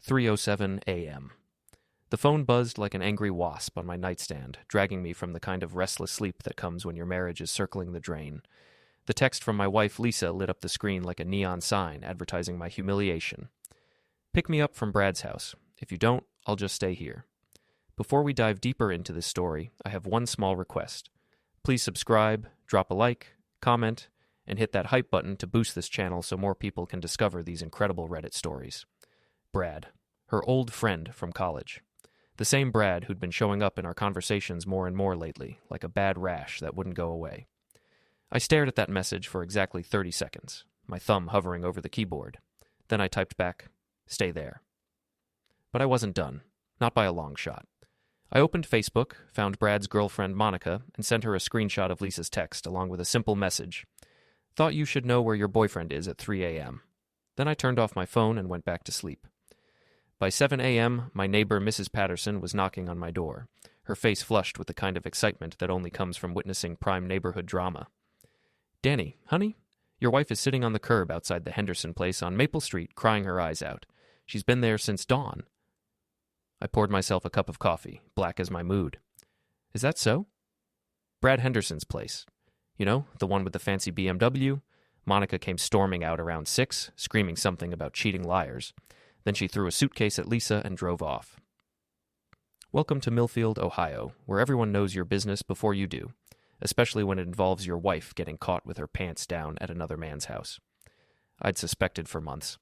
3:07 a.m. The phone buzzed like an angry wasp on my nightstand, dragging me from the kind of restless sleep that comes when your marriage is circling the drain. The text from my wife, Lisa, lit up the screen like a neon sign advertising my humiliation. Pick me up from Brad's house. If you don't, I'll just stay here. Before we dive deeper into this story, I have one small request. Please subscribe, drop a like, comment, and hit that hype button to boost this channel so more people can discover these incredible Reddit stories. Brad, her old friend from college. The same Brad who'd been showing up in our conversations more and more lately, like a bad rash that wouldn't go away. I stared at that message for exactly 30 seconds, my thumb hovering over the keyboard. Then I typed back, "Stay there." But I wasn't done, not by a long shot. I opened Facebook, found Brad's girlfriend Monica, and sent her a screenshot of Lisa's text along with a simple message. "Thought you should know where your boyfriend is at 3 a.m. Then I turned off my phone and went back to sleep. By 7 a.m., my neighbor Mrs. Patterson was knocking on my door, her face flushed with the kind of excitement that only comes from witnessing prime neighborhood drama. "Danny, honey, your wife is sitting on the curb outside the Henderson place on Maple Street crying her eyes out. She's been there since dawn." I poured myself a cup of coffee, black as my mood. "Is that so?" "Brad Henderson's place. You know, the one with the fancy BMW? Monica came storming out around 6, screaming something about cheating liars. Then she threw a suitcase at Lisa and drove off. Welcome to Millfield, Ohio, where everyone knows your business before you do, especially when it involves your wife getting caught with her pants down at another man's house. I'd suspected for months.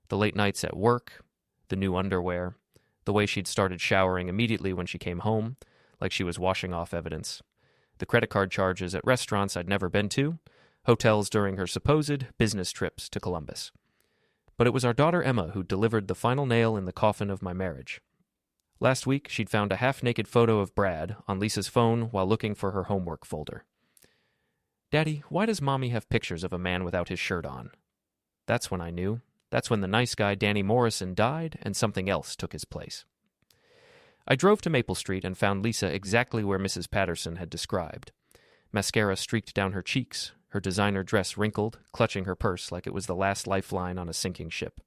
The late nights at work, the new underwear, the way she'd started showering immediately when she came home, like she was washing off evidence, the credit card charges at restaurants I'd never been to, hotels during her supposed business trips to Columbus. But it was our daughter Emma who delivered the final nail in the coffin of my marriage. Last week, she'd found a half-naked photo of Brad on Lisa's phone while looking for her homework folder. "Daddy, why does Mommy have pictures of a man without his shirt on?" That's when I knew. That's when the nice guy Danny Morrison died and something else took his place. I drove to Maple Street and found Lisa exactly where Mrs. Patterson had described. Mascara streaked down her cheeks, her designer dress wrinkled, clutching her purse like it was the last lifeline on a sinking ship.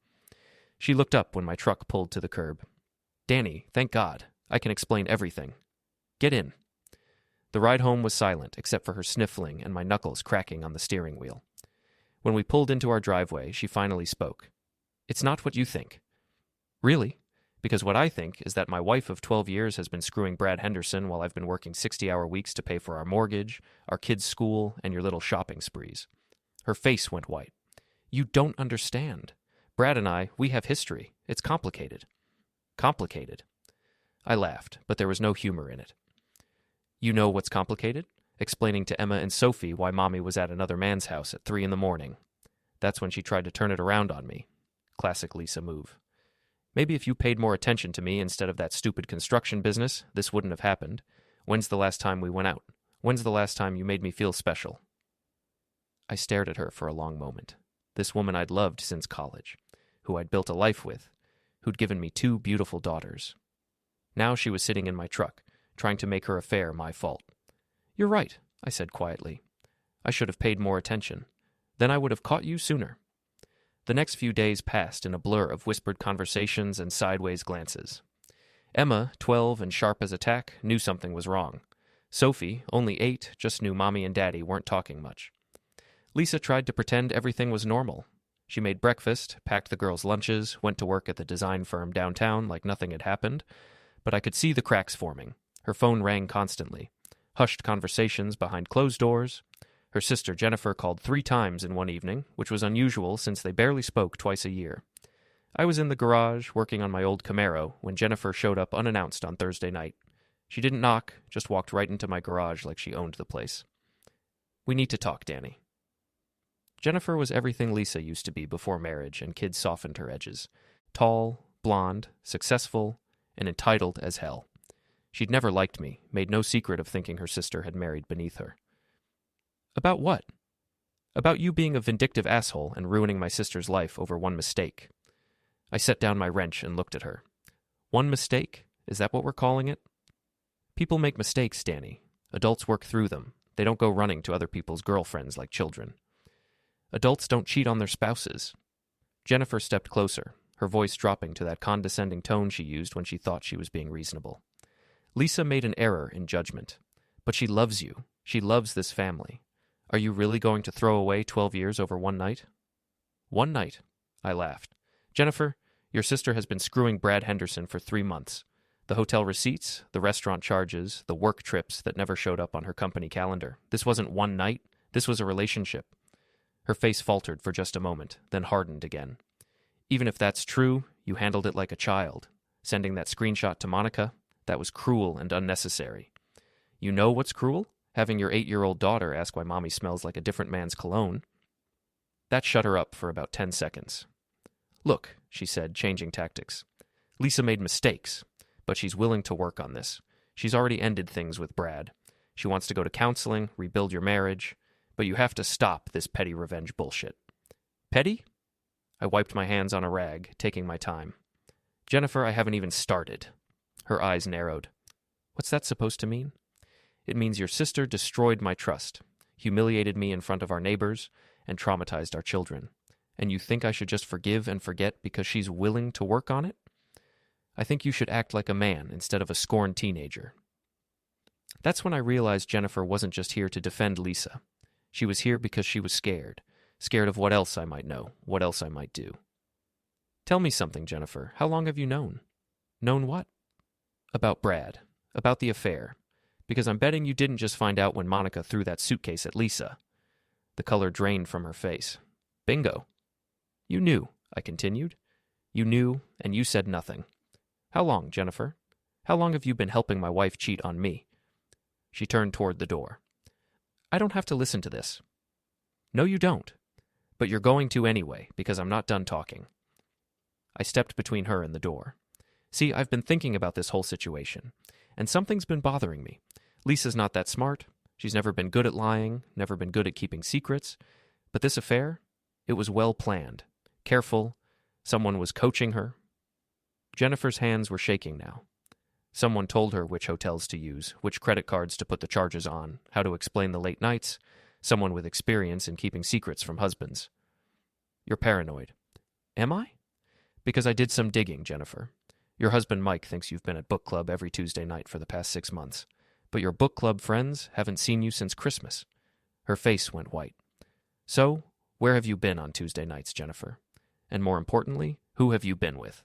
She looked up when my truck pulled to the curb. "Danny, thank God. I can explain everything. Get in." The ride home was silent, except for her sniffling and my knuckles cracking on the steering wheel. When we pulled into our driveway, she finally spoke. "It's not what you think." "Really? Because what I think is that my wife of 12 years has been screwing Brad Henderson while I've been working 60-hour weeks to pay for our mortgage, our kids' school, and your little shopping sprees." Her face went white. "You don't understand. Brad and I, we have history. It's complicated." "Complicated?" I laughed, but there was no humor in it. "You know what's complicated? Explaining to Emma and Sophie why Mommy was at another man's house at 3 a.m. That's when she tried to turn it around on me. Classic Lisa move. Maybe if you paid more attention to me instead of that stupid construction business, this wouldn't have happened. When's the last time we went out? When's the last time you made me feel special?" I stared at her for a long moment. This woman I'd loved since college, who I'd built a life with, who'd given me 2 beautiful daughters. Now she was sitting in my truck, trying to make her affair my fault. "You're right," I said quietly. "I should have paid more attention. Then I would have caught you sooner." The next few days passed in a blur of whispered conversations and sideways glances. Emma, 12 and sharp as a tack, knew something was wrong. Sophie, only 8, just knew Mommy and Daddy weren't talking much. Lisa tried to pretend everything was normal. She made breakfast, packed the girls' lunches, went to work at the design firm downtown like nothing had happened. But I could see the cracks forming. Her phone rang constantly. Hushed conversations behind closed doors. Her sister Jennifer called 3 times in one evening, which was unusual since they barely spoke twice a year. I was in the garage, working on my old Camaro, when Jennifer showed up unannounced on Thursday night. She didn't knock, just walked right into my garage like she owned the place. "We need to talk, Danny." Jennifer was everything Lisa used to be before marriage and kids softened her edges. Tall, blonde, successful, and entitled as hell. She'd never liked me, made no secret of thinking her sister had married beneath her. "About what?" "About you being a vindictive asshole and ruining my sister's life over one mistake." I set down my wrench and looked at her. "One mistake? Is that what we're calling it?" "People make mistakes, Danny. Adults work through them. They don't go running to other people's girlfriends like children." "Adults don't cheat on their spouses." Jennifer stepped closer, her voice dropping to that condescending tone she used when she thought she was being reasonable. Lisa made an error in judgment. But she loves you. She loves this family. Are you really going to throw away 12 years over one night? One night, I laughed. Jennifer, your sister has been screwing Brad Henderson for 3 months. The hotel receipts, the restaurant charges, the work trips that never showed up on her company calendar. This wasn't one night. This was a relationship. Her face faltered for just a moment, then hardened again. Even if that's true, you handled it like a child. Sending that screenshot to Monica, that was cruel and unnecessary. You know what's cruel? Having your 8-year-old daughter ask why mommy smells like a different man's cologne. That shut her up for about 10 seconds. Look, she said, changing tactics. Lisa made mistakes, but she's willing to work on this. She's already ended things with Brad. She wants to go to counseling, rebuild your marriage, but you have to stop this petty revenge bullshit. Petty? I wiped my hands on a rag, taking my time. Jennifer, I haven't even started. Her eyes narrowed. What's that supposed to mean? It means your sister destroyed my trust, humiliated me in front of our neighbors, and traumatized our children. And you think I should just forgive and forget because she's willing to work on it? I think you should act like a man instead of a scorned teenager. That's when I realized Jennifer wasn't just here to defend Lisa. She was here because she was scared. Scared of what else I might know, what else I might do. Tell me something, Jennifer. How long have you known? Known what? About Brad. About the affair. Because I'm betting you didn't just find out when Monica threw that suitcase at Lisa. The color drained from her face. Bingo. You knew, I continued. You knew, and you said nothing. How long, Jennifer? How long have you been helping my wife cheat on me? She turned toward the door. I don't have to listen to this. No, you don't. But you're going to anyway, because I'm not done talking. I stepped between her and the door. See, I've been thinking about this whole situation, and something's been bothering me. Lisa's not that smart. She's never been good at lying, never been good at keeping secrets. But this affair, it was well planned, careful. Someone was coaching her. Jennifer's hands were shaking now. Someone told her which hotels to use, which credit cards to put the charges on, how to explain the late nights. Someone with experience in keeping secrets from husbands. You're paranoid. Am I? Because I did some digging, Jennifer. Your husband Mike thinks you've been at book club every Tuesday night for the past 6 months. But your book club friends haven't seen you since Christmas. Her face went white. So, where have you been on Tuesday nights, Jennifer? And more importantly, who have you been with?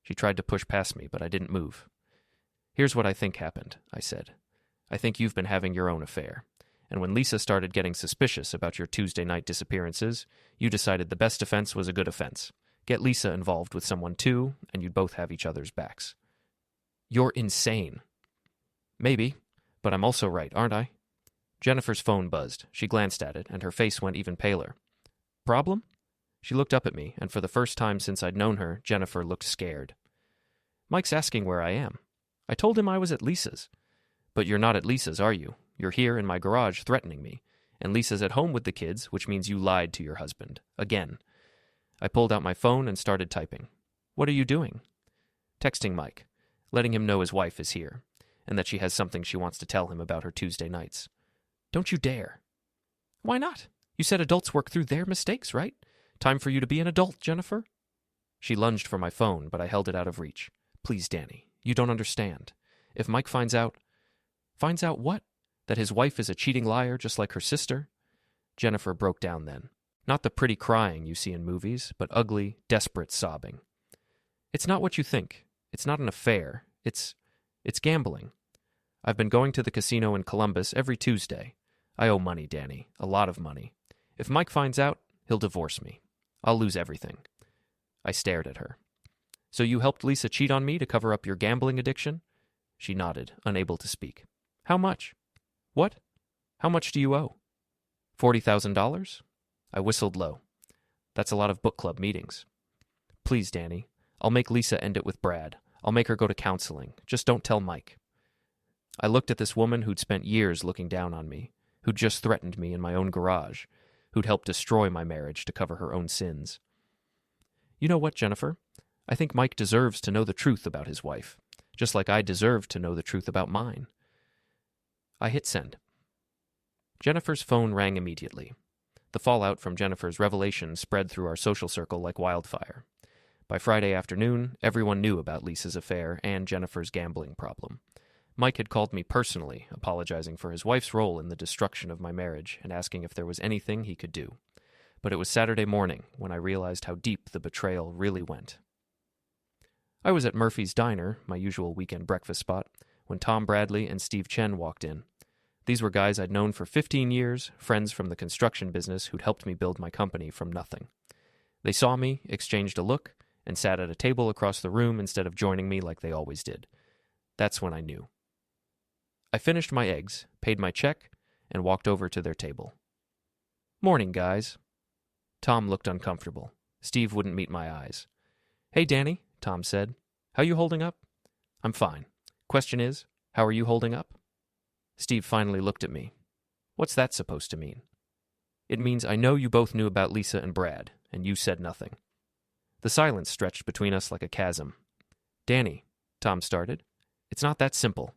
She tried to push past me, but I didn't move. Here's what I think happened, I said. I think you've been having your own affair. And when Lisa started getting suspicious about your Tuesday night disappearances, you decided the best defense was a good offense. Get Lisa involved with someone too, and you'd both have each other's backs. You're insane. Maybe, but I'm also right, aren't I? Jennifer's phone buzzed. She glanced at it, and her face went even paler. Problem? She looked up at me, and for the first time since I'd known her, Jennifer looked scared. Mike's asking where I am. I told him I was at Lisa's. But you're not at Lisa's, are you? You're here in my garage threatening me. And Lisa's at home with the kids, which means you lied to your husband. Again. I pulled out my phone and started typing. What are you doing? Texting Mike, letting him know his wife is here, and that she has something she wants to tell him about her Tuesday nights. Don't you dare. Why not? You said adults work through their mistakes, right? Time for you to be an adult, Jennifer. She lunged for my phone, but I held it out of reach. Please, Danny, you don't understand. If Mike finds out... Finds out what? That his wife is a cheating liar just like her sister? Jennifer broke down then. Not the pretty crying you see in movies, but ugly, desperate sobbing. It's not what you think. It's not an affair. It's gambling. I've been going to the casino in Columbus every Tuesday. I owe money, Danny. A lot of money. If Mike finds out, he'll divorce me. I'll lose everything. I stared at her. So you helped Lisa cheat on me to cover up your gambling addiction? She nodded, unable to speak. How much? What? How much do you owe? $40,000? I whistled low. That's a lot of book club meetings. Please, Danny. I'll make Lisa end it with Brad. I'll make her go to counseling. Just don't tell Mike. I looked at this woman who'd spent years looking down on me, who'd just threatened me in my own garage, who'd helped destroy my marriage to cover her own sins. You know what, Jennifer? I think Mike deserves to know the truth about his wife, just like I deserve to know the truth about mine. I hit send. Jennifer's phone rang immediately. The fallout from Jennifer's revelation spread through our social circle like wildfire. By Friday afternoon, everyone knew about Lisa's affair and Jennifer's gambling problem. Mike had called me personally, apologizing for his wife's role in the destruction of my marriage and asking if there was anything he could do. But it was Saturday morning when I realized how deep the betrayal really went. I was at Murphy's Diner, my usual weekend breakfast spot, when Tom Bradley and Steve Chen walked in. These were guys I'd known for 15 years, friends from the construction business who'd helped me build my company from nothing. They saw me, exchanged a look, and sat at a table across the room instead of joining me like they always did. That's when I knew. I finished my eggs, paid my check, and walked over to their table. "Morning, guys." Tom looked uncomfortable. Steve wouldn't meet my eyes. "Hey, Danny," Tom said. "How you holding up?" "I'm fine. Question is, how are you holding up?" Steve finally looked at me. "What's that supposed to mean?" "It means I know you both knew about Lisa and Brad, and you said nothing." The silence stretched between us like a chasm. "Danny," Tom started, "it's not that simple."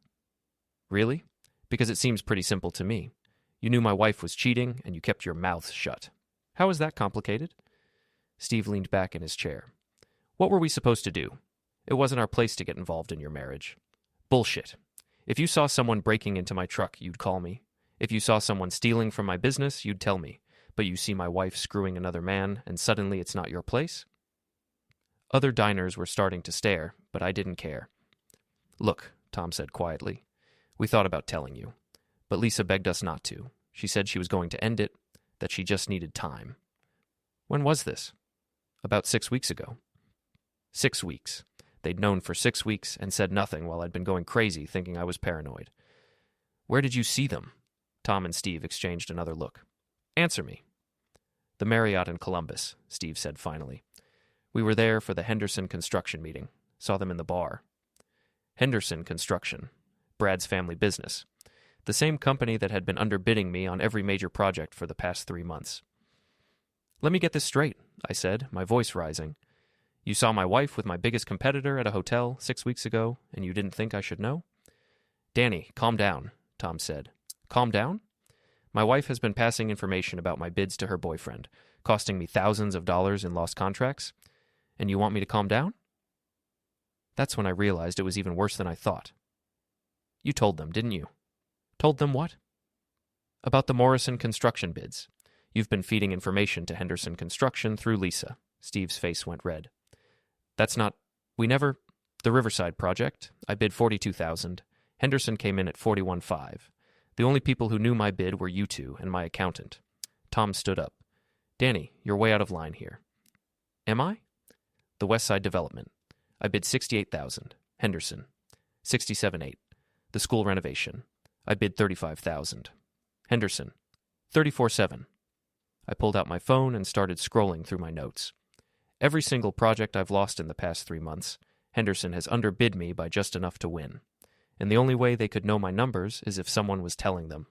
"Really? Because it seems pretty simple to me. You knew my wife was cheating, and you kept your mouth shut. How is that complicated?" Steve leaned back in his chair. "What were we supposed to do? It wasn't our place to get involved in your marriage." "Bullshit. If you saw someone breaking into my truck, you'd call me. If you saw someone stealing from my business, you'd tell me. But you see my wife screwing another man, and suddenly it's not your place?" Other diners were starting to stare, but I didn't care. "Look," Tom said quietly, "we thought about telling you. But Lisa begged us not to. She said she was going to end it, that she just needed time." "When was this?" "About 6 weeks ago." 6 weeks. They'd known for 6 weeks and said nothing while I'd been going crazy thinking I was paranoid. "Where did you see them?" Tom and Steve exchanged another look. "Answer me." "The Marriott in Columbus," Steve said finally. "We were there for the Henderson construction meeting. Saw them in the bar." Henderson Construction, Brad's family business. The same company that had been underbidding me on every major project for the past 3 months. "Let me get this straight," I said, my voice rising. "You saw my wife with my biggest competitor at a hotel 6 weeks ago, and you didn't think I should know?" "Danny, calm down," Tom said. "Calm down? My wife has been passing information about my bids to her boyfriend, costing me thousands of dollars in lost contracts. And you want me to calm down?" That's when I realized it was even worse than I thought. "You told them, didn't you?" "Told them what?" "About the Morrison construction bids. You've been feeding information to Henderson Construction through Lisa." Steve's face went red. "That's not... We never... The Riverside project, I bid $42,000. Henderson came in at $41,500. The only people who knew my bid were you two and my accountant." Tom stood up. "Danny, you're way out of line here." "Am I?" "The West Side development. I bid $68,000. Henderson. $67,800. The school renovation. I bid $35,000. Henderson. $34,700. I pulled out my phone and started scrolling through my notes. Every single project I've lost in the past 3 months, Henderson has underbid me by just enough to win. And the only way they could know my numbers is if someone was telling them.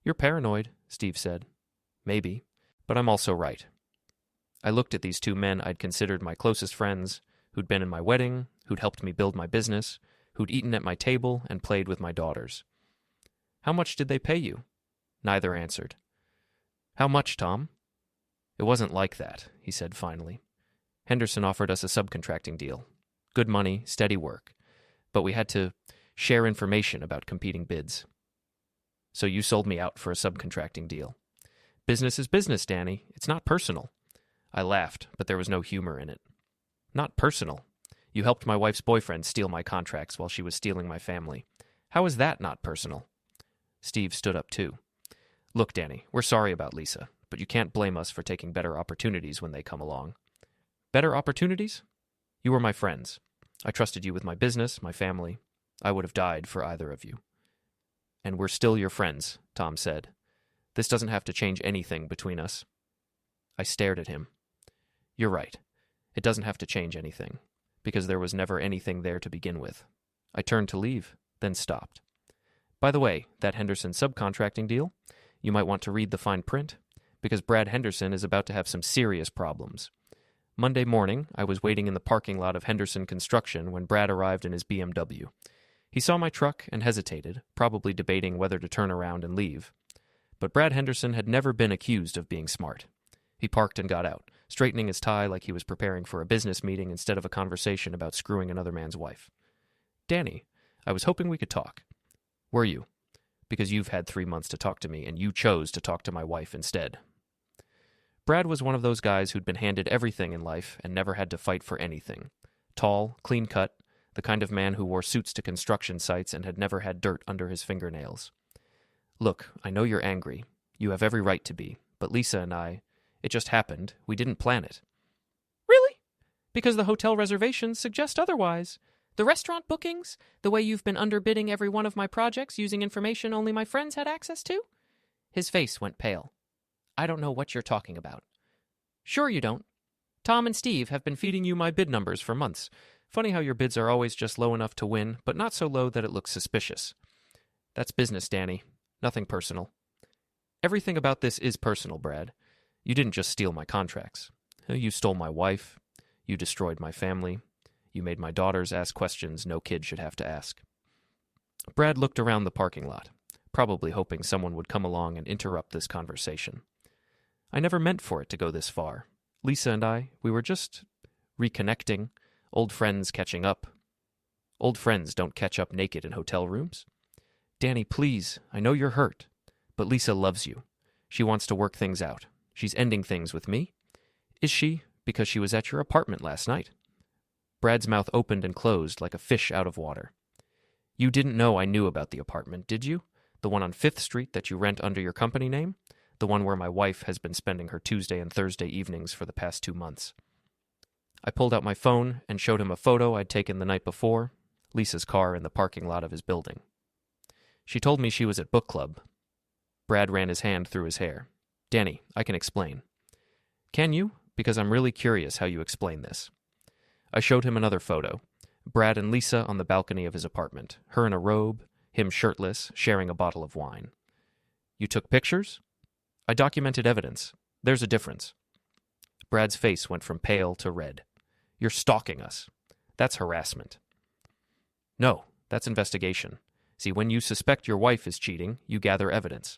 "You're paranoid," Steve said. "Maybe, but I'm also right." I looked at these two men I'd considered my closest friends, who'd been in my wedding, who'd helped me build my business, who'd eaten at my table and played with my daughters. "How much did they pay you?" Neither answered. "How much, Tom?" "It wasn't like that," he said finally. "Henderson offered us a subcontracting deal. Good money, steady work. But we had to share information about competing bids." "So you sold me out for a subcontracting deal." "Business is business, Danny. It's not personal." I laughed, but there was no humor in it. "Not personal. You helped my wife's boyfriend steal my contracts while she was stealing my family. How is that not personal?" Steve stood up too. "Look, Danny, we're sorry about Lisa, but you can't blame us for taking better opportunities when they come along." "Better opportunities? You were my friends. I trusted you with my business, my family. I would have died for either of you." "And we're still your friends," Tom said. "This doesn't have to change anything between us." I stared at him. "You're right. It doesn't have to change anything, because there was never anything there to begin with." I turned to leave, then stopped. "By the way, that Henderson subcontracting deal, you might want to read the fine print, because Brad Henderson is about to have some serious problems. Monday morning, I was waiting in the parking lot of Henderson Construction when Brad arrived in his BMW. He saw my truck and hesitated, probably debating whether to turn around and leave. But Brad Henderson had never been accused of being smart. He parked and got out, straightening his tie like he was preparing for a business meeting instead of a conversation about screwing another man's wife. "Danny, I was hoping we could talk." "Were you?" "Because you've had 3 months to talk to me, and you chose to talk to my wife instead." Brad was one of those guys who'd been handed everything in life and never had to fight for anything. Tall, clean-cut, the kind of man who wore suits to construction sites and had never had dirt under his fingernails. "Look, I know you're angry. You have every right to be. But Lisa and I, it just happened. We didn't plan it." "Really? Because the hotel reservations suggest otherwise. The restaurant bookings, the way you've been underbidding every one of my projects using information only my friends had access to?" His face went pale. "I don't know what you're talking about." "Sure you don't. Tom and Steve have been feeding you my bid numbers for months. Funny how your bids are always just low enough to win, but not so low that it looks suspicious." "That's business, Danny. Nothing personal." "Everything about this is personal, Brad. You didn't just steal my contracts. You stole my wife. You destroyed my family. You made my daughters ask questions no kid should have to ask." Brad looked around the parking lot, probably hoping someone would come along and interrupt this conversation. "I never meant for it to go this far. Lisa and I, we were just reconnecting, old friends catching up." "Old friends don't catch up naked in hotel rooms." "Danny, please, I know you're hurt, but Lisa loves you. She wants to work things out. She's ending things with me." "Is she? Because she was at your apartment last night." Brad's mouth opened and closed like a fish out of water. "You didn't know I knew about the apartment, did you? The one on 5th Street that you rent under your company name? The one where my wife has been spending her Tuesday and Thursday evenings for the past 2 months. I pulled out my phone and showed him a photo I'd taken the night before, Lisa's car in the parking lot of his building. "She told me she was at book club." Brad ran his hand through his hair. "Danny, I can explain." "Can you? Because I'm really curious how you explain this." I showed him another photo. Brad and Lisa on the balcony of his apartment, her in a robe, him shirtless, sharing a bottle of wine. "You took pictures?" "I documented evidence. There's a difference." Brad's face went from pale to red. "You're stalking us. That's harassment." "No, that's investigation. See, when you suspect your wife is cheating, you gather evidence.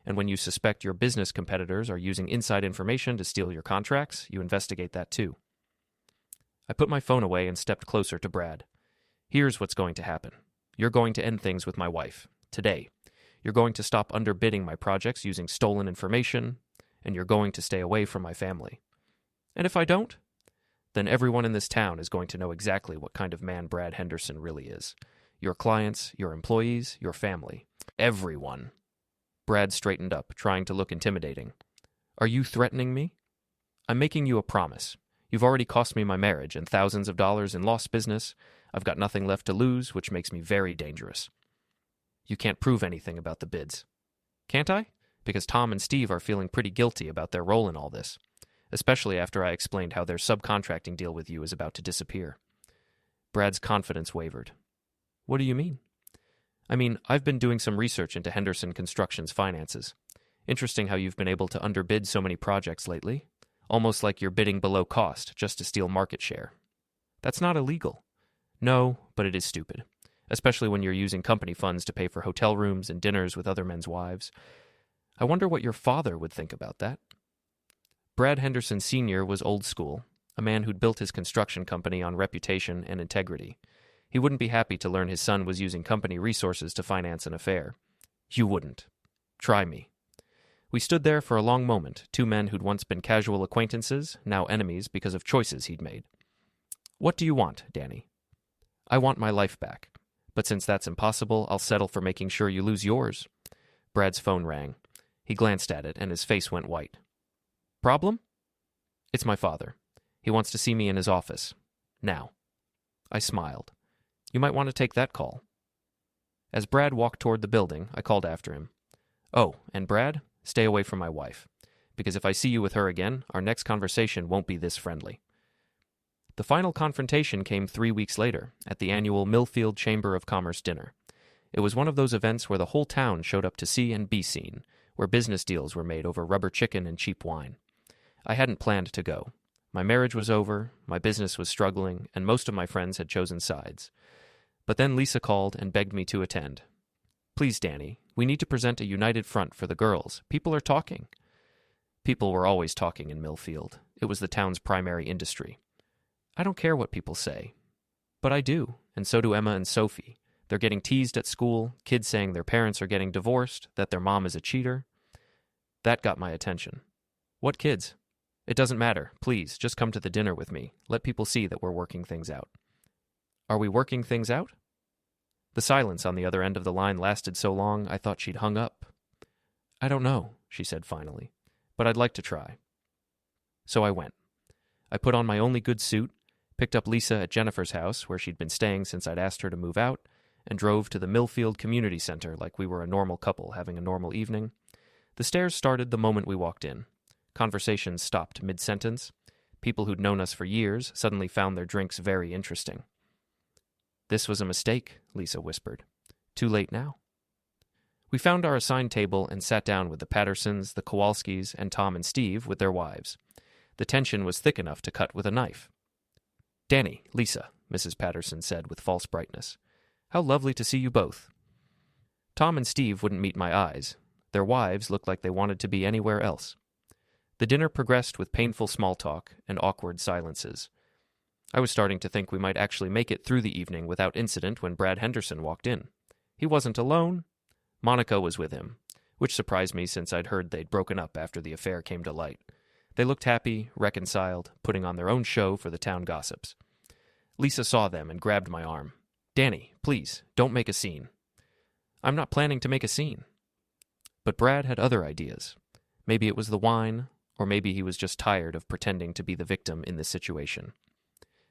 And when you suspect your business competitors are using inside information to steal your contracts, you investigate that too." I put my phone away and stepped closer to Brad. "Here's what's going to happen. You're going to end things with my wife. Today. You're going to stop underbidding my projects using stolen information, and you're going to stay away from my family. And if I don't, then everyone in this town is going to know exactly what kind of man Brad Henderson really is. Your clients, your employees, your family. Everyone." Brad straightened up, trying to look intimidating. "Are you threatening me?" "I'm making you a promise. You've already cost me my marriage and thousands of dollars in lost business. I've got nothing left to lose, which makes me very dangerous." "You can't prove anything about the bids." "Can't I? Because Tom and Steve are feeling pretty guilty about their role in all this, especially after I explained how their subcontracting deal with you is about to disappear." Brad's confidence wavered. "What do you mean?" "I mean, I've been doing some research into Henderson Construction's finances. Interesting how you've been able to underbid so many projects lately. Almost like you're bidding below cost just to steal market share. That's not illegal." "No, but it is stupid. Especially when you're using company funds to pay for hotel rooms and dinners with other men's wives. I wonder what your father would think about that." Brad Henderson Sr. was old school, a man who'd built his construction company on reputation and integrity. He wouldn't be happy to learn his son was using company resources to finance an affair. "You wouldn't. Try me." We stood there for a long moment, two men who'd once been casual acquaintances, now enemies because of choices he'd made. "What do you want, Danny?" "I want my life back. But since that's impossible, I'll settle for making sure you lose yours." Brad's phone rang. He glanced at it, and his face went white. "Problem?" "It's my father. He wants to see me in his office. Now." I smiled. "You might want to take that call." As Brad walked toward the building, I called after him. "Oh, and Brad, stay away from my wife. Because if I see you with her again, our next conversation won't be this friendly." The final confrontation came 3 weeks later, at the annual Millfield Chamber of Commerce dinner. It was one of those events where the whole town showed up to see and be seen, where business deals were made over rubber chicken and cheap wine. I hadn't planned to go. My marriage was over, my business was struggling, and most of my friends had chosen sides. But then Lisa called and begged me to attend. "Please, Danny, we need to present a united front for the girls. People are talking." People were always talking in Millfield. It was the town's primary industry. I don't care what people say. But I do, and so do Emma and Sophie. They're getting teased at school, kids saying their parents are getting divorced, that their mom is a cheater. That got my attention. What kids? It doesn't matter. Please, just come to the dinner with me. Let people see that we're working things out. Are we working things out? The silence on the other end of the line lasted so long I thought she'd hung up. I don't know, she said finally, but I'd like to try. So I went. I put on my only good suit, picked up Lisa at Jennifer's house, where she'd been staying since I'd asked her to move out, and drove to the Millfield Community Center like we were a normal couple having a normal evening. The stares started the moment we walked in. Conversations stopped mid-sentence. People who'd known us for years suddenly found their drinks very interesting. This was a mistake, Lisa whispered. Too late now. We found our assigned table and sat down with the Pattersons, the Kowalskis, and Tom and Steve with their wives. The tension was thick enough to cut with a knife. Danny, Lisa, Mrs. Patterson said with false brightness. How lovely to see you both. Tom and Steve wouldn't meet my eyes. Their wives looked like they wanted to be anywhere else. The dinner progressed with painful small talk and awkward silences. I was starting to think we might actually make it through the evening without incident when Brad Henderson walked in. He wasn't alone. Monica was with him, which surprised me since I'd heard they'd broken up after the affair came to light. They looked happy, reconciled, putting on their own show for the town gossips. Lisa saw them and grabbed my arm. Danny, please, don't make a scene. I'm not planning to make a scene. But Brad had other ideas. Maybe it was the wine, or maybe he was just tired of pretending to be the victim in this situation.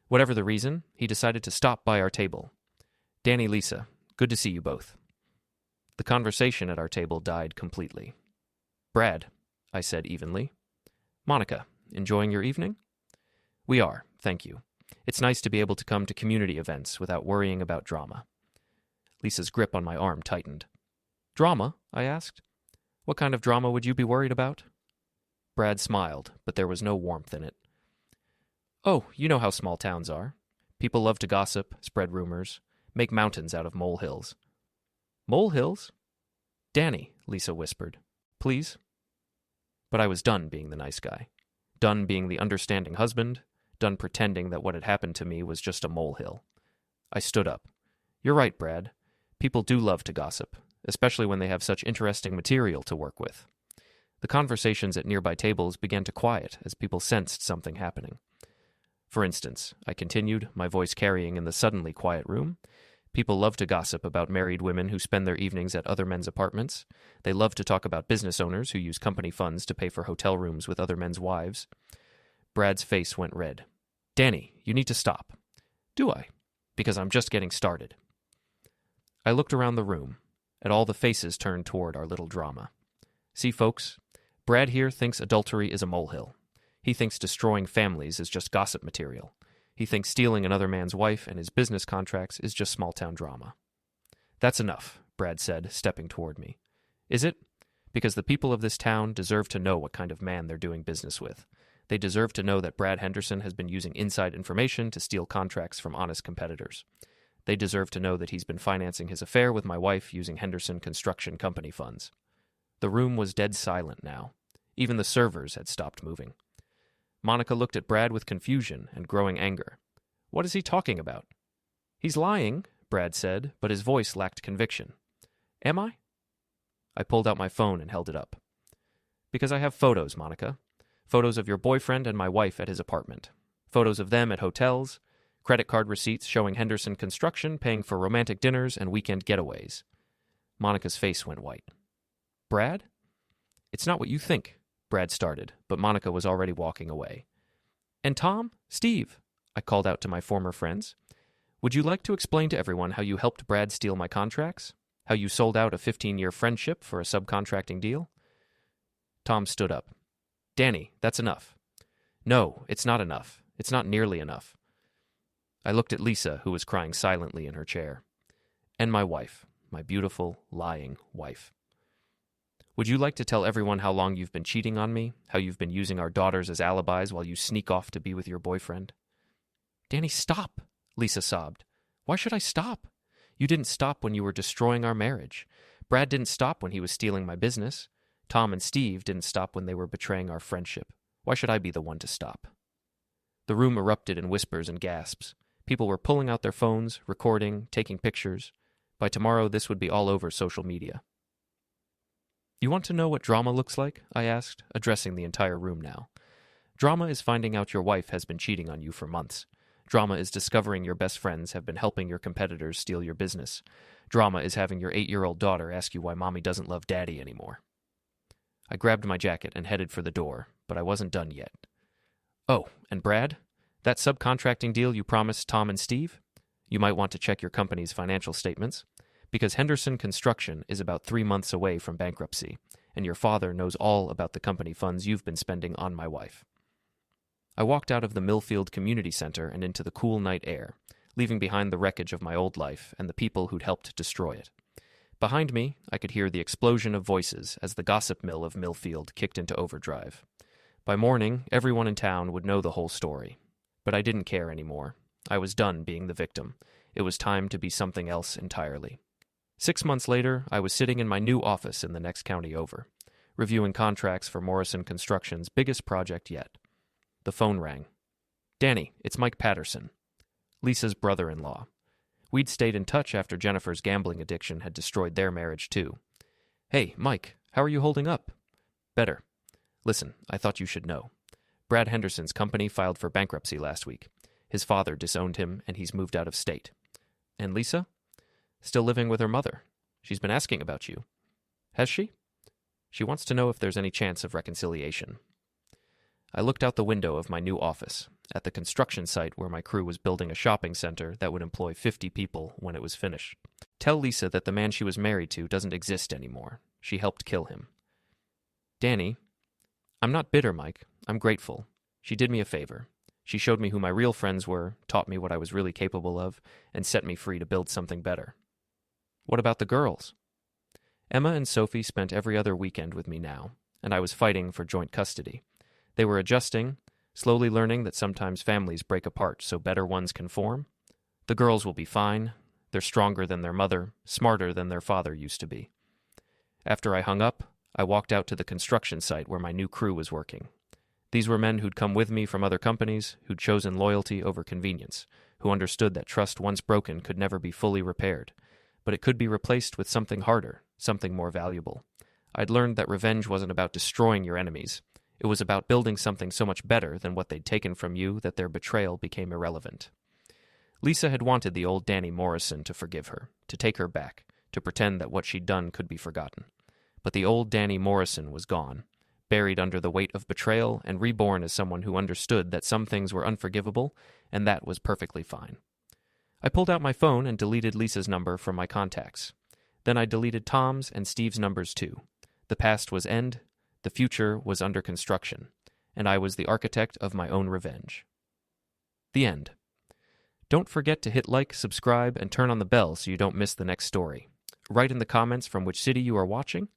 Whatever the reason, he decided to stop by our table. Danny, Lisa, good to see you both. The conversation at our table died completely. Brad, I said evenly. Monica, enjoying your evening? We are, thank you. It's nice to be able to come to community events without worrying about drama. Lisa's grip on my arm tightened. Drama? I asked. What kind of drama would you be worried about? Brad smiled, but there was no warmth in it. Oh, you know how small towns are. People love to gossip, spread rumors, make mountains out of molehills. Molehills? Danny, Lisa whispered. Please? But I was done being the nice guy. Done being the understanding husband. Done pretending that what had happened to me was just a molehill. I stood up. You're right, Brad. People do love to gossip, especially when they have such interesting material to work with. The conversations at nearby tables began to quiet as people sensed something happening. For instance, I continued, my voice carrying in the suddenly quiet room. People love to gossip about married women who spend their evenings at other men's apartments. They love to talk about business owners who use company funds to pay for hotel rooms with other men's wives. Brad's face went red. Danny, you need to stop. Do I? Because I'm just getting started. I looked around the room, at all the faces turned toward our little drama. See, folks, Brad here thinks adultery is a molehill. He thinks destroying families is just gossip material. He thinks stealing another man's wife and his business contracts is just small-town drama. That's enough, Brad said, stepping toward me. Is it? Because the people of this town deserve to know what kind of man they're doing business with. They deserve to know that Brad Henderson has been using inside information to steal contracts from honest competitors. They deserve to know that he's been financing his affair with my wife using Henderson Construction Company funds. The room was dead silent now. Even the servers had stopped moving. Monica looked at Brad with confusion and growing anger. What is he talking about? He's lying, Brad said, but his voice lacked conviction. Am I? I pulled out my phone and held it up. Because I have photos, Monica. Photos of your boyfriend and my wife at his apartment. Photos of them at hotels. Credit card receipts showing Henderson Construction paying for romantic dinners and weekend getaways. Monica's face went white. Brad? It's not what you think, Brad started, but Monica was already walking away. And Tom? Steve? I called out to my former friends. Would you like to explain to everyone how you helped Brad steal my contracts? How you sold out a 15-year friendship for a subcontracting deal? Tom stood up. Danny, that's enough. No, it's not enough. It's not nearly enough. I looked at Lisa, who was crying silently in her chair. And my wife, my beautiful, lying wife. Would you like to tell everyone how long you've been cheating on me? How you've been using our daughters as alibis while you sneak off to be with your boyfriend? Danny, stop, Lisa sobbed. Why should I stop? You didn't stop when you were destroying our marriage. Brad didn't stop when he was stealing my business. Tom and Steve didn't stop when they were betraying our friendship. Why should I be the one to stop? The room erupted in whispers and gasps. People were pulling out their phones, recording, taking pictures. By tomorrow, this would be all over social media. You want to know what drama looks like? I asked, addressing the entire room now. Drama is finding out your wife has been cheating on you for months. Drama is discovering your best friends have been helping your competitors steal your business. Drama is having your 8-year-old daughter ask you why mommy doesn't love daddy anymore. I grabbed my jacket and headed for the door, but I wasn't done yet. Oh, and Brad? That subcontracting deal you promised Tom and Steve? You might want to check your company's financial statements, because Henderson Construction is about 3 months away from bankruptcy, and your father knows all about the company funds you've been spending on my wife. I walked out of the Millfield Community Center and into the cool night air, leaving behind the wreckage of my old life and the people who'd helped destroy it. Behind me, I could hear the explosion of voices as the gossip mill of Millfield kicked into overdrive. By morning, everyone in town would know the whole story. But I didn't care anymore. I was done being the victim. It was time to be something else entirely. 6 months later, I was sitting in my new office in the next county over, reviewing contracts for Morrison Construction's biggest project yet. The phone rang. Danny, it's Mike Patterson, Lisa's brother-in-law. We'd stayed in touch after Jennifer's gambling addiction had destroyed their marriage too. Hey, Mike, how are you holding up? Better. Listen, I thought you should know. Brad Henderson's company filed for bankruptcy last week. His father disowned him, and he's moved out of state. And Lisa? Still living with her mother. She's been asking about you. Has she? She wants to know if there's any chance of reconciliation. I looked out the window of my new office, at the construction site where my crew was building a shopping center that would employ 50 people when it was finished. Tell Lisa that the man she was married to doesn't exist anymore. She helped kill him. Danny, I'm not bitter, Mike. I'm grateful. She did me a favor. She showed me who my real friends were, taught me what I was really capable of, and set me free to build something better. What about the girls? Emma and Sophie spent every other weekend with me now, and I was fighting for joint custody. They were adjusting, slowly learning that sometimes families break apart so better ones can form. The girls will be fine. They're stronger than their mother, smarter than their father used to be. After I hung up, I walked out to the construction site where my new crew was working. These were men who'd come with me from other companies, who'd chosen loyalty over convenience, who understood that trust once broken could never be fully repaired, but it could be replaced with something harder, something more valuable. I'd learned that revenge wasn't about destroying your enemies. It was about building something so much better than what they'd taken from you that their betrayal became irrelevant. Lisa had wanted the old Danny Morrison to forgive her, to take her back, to pretend that what she'd done could be forgotten. But the old Danny Morrison was gone, buried under the weight of betrayal and reborn as someone who understood that some things were unforgivable, and that was perfectly fine. I pulled out my phone and deleted Lisa's number from my contacts. Then I deleted Tom's and Steve's numbers too. The past was end, the future was under construction, and I was the architect of my own revenge. The end. Don't forget to hit like, subscribe, and turn on the bell so you don't miss the next story. Write in the comments from which city you are watching.